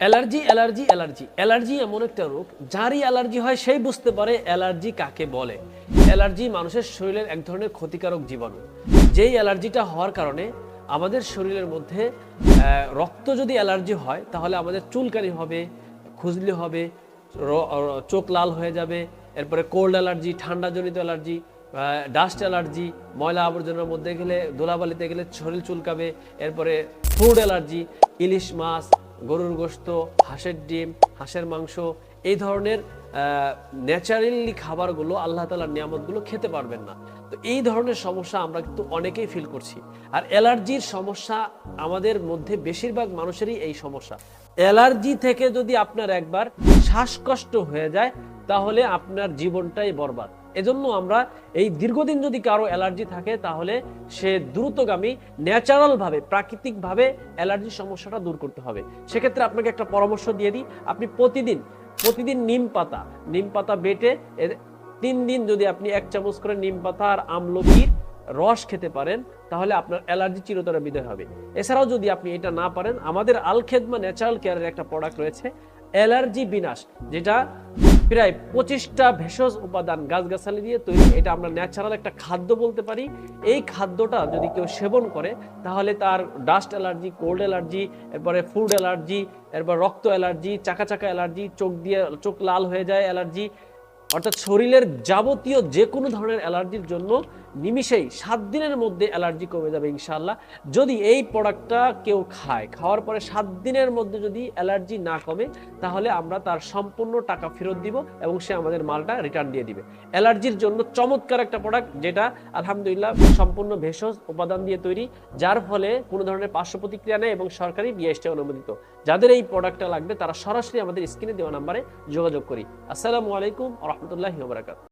Allergy allergy allergy allergy এমন একটা রোগ, যারই অ্যালার্জি হয় সেই বুঝতে পারে অ্যালার্জি কাকে বলে। অ্যালার্জি মানুষের শরীরের এক ধরনের ক্ষতিকারক জীবাণু, যেই অ্যালার্জিটা হওয়ার কারণে আমাদের শরীরের মধ্যে রক্ত যদি অ্যালার্জি হয় তাহলে আমাদের চুলকানি হবে, খুজলি হবে, চোখ লাল হয়ে যাবে। এরপরে কোল্ড অ্যালার্জি, ঠান্ডাজনিত অ্যালার্জি, ডাস্ট অ্যালার্জি, ময়লা আবর্জনার মধ্যে গেলে, ধুলাবালিতে গেলে শরীর চুলকাবে। এরপরে ফুড অ্যালার্জি, ইলিশ মাছ, গরুর গোশত, হাঁসের ডিম, হাঁসের মাংস, এই ধরনের ন্যাচারালি খাবারগুলো, আল্লাহ তাআলার নিয়ামতগুলো খেতে পারবেন না। তো এই ধরনের সমস্যা আমরা কিন্তু অনেকেই ফিল করছি। আর অ্যালার্জির সমস্যা আমাদের মধ্যে বেশিরভাগ মানুষেরই এই সমস্যা। অ্যালার্জি থেকে যদি আপনার একবার শ্বাসকষ্ট হয়ে যায় তাহলে আপনার জীবনটাই বরবাদ। এজন্য আমরা এই দীর্ঘদিন যদি কারো অ্যালার্জি থাকে তাহলে সে দ্রুতগামী ন্যাচারালভাবে, প্রাকৃতিকভাবে অ্যালার্জির সমস্যাটা দূর করতে হবে। সেক্ষেত্রে আপনাকে একটা পরামর্শ দিয়ে দিই, আপনি প্রতিদিন নিম পাতা বেটে 3 দিন যদি আপনি 1 চামচ করে নিম পাতা আর আমলকির রস খেতে পারেন তাহলে আপনার অ্যালার্জি চিরতরে বিদায় হবে। এছাড়াও যদি আপনি এটা না পারেন, আমাদের আল খেদমা ন্যাচারাল কেয়ারের একটা প্রোডাক্ট রয়েছে অ্যালার্জি বিনাশ, যেটা প্রায় 25টা ভেষজ উপাদান গাছগাছালি দিয়ে তৈরি। এটা আমরা ন্যাচারাল একটা খাদ্য বলতে পারি। এই খাদ্যটা যদি কেউ সেবন করে তাহলে তার ডাস্ট অ্যালার্জি, কোল্ড অ্যালার্জি, এরপরে ফুড অ্যালার্জি, এরপর রক্ত অ্যালার্জি, চাকা অ্যালার্জি, চোখ লাল হয়ে যায় অ্যালার্জি, অর্থাৎ শরীরের যাবতীয় যে কোনো ধরনের অ্যালার্জির জন্য নিমিষেই 7 দিনের মধ্যে অ্যালার্জি কমে যাবে ইনশাআল্লাহ। যদি এই প্রোডাক্টটা কেউ খাওয়ার পরে 7 দিনের মধ্যে যদি অ্যালার্জি না কমে তাহলে আমরা তার সম্পূর্ণ টাকা ফেরত দিব এবং সে আমাদের মালটা রিটার্ন দিয়ে দিবে। অ্যালার্জির জন্য চমৎকার একটা প্রোডাক্ট, যেটা আলহামদুলিল্লাহ সম্পূর্ণ ভেষজ উপাদান দিয়ে তৈরি, যার ফলে কোনো ধরনের পার্শ্ব প্রতিক্রিয়া নেই এবং সরকারি বিএসটি অনুমোদিত। যাদের এই প্রোডাক্টটা লাগবে তারা সরাসরি আমাদের স্ক্রিনে দেওয়া নাম্বারে যোগাযোগ করি। আসসালামু আলাইকুম ওয়া রাহমাতুল্লাহি ওয়া বারাকাতুহু।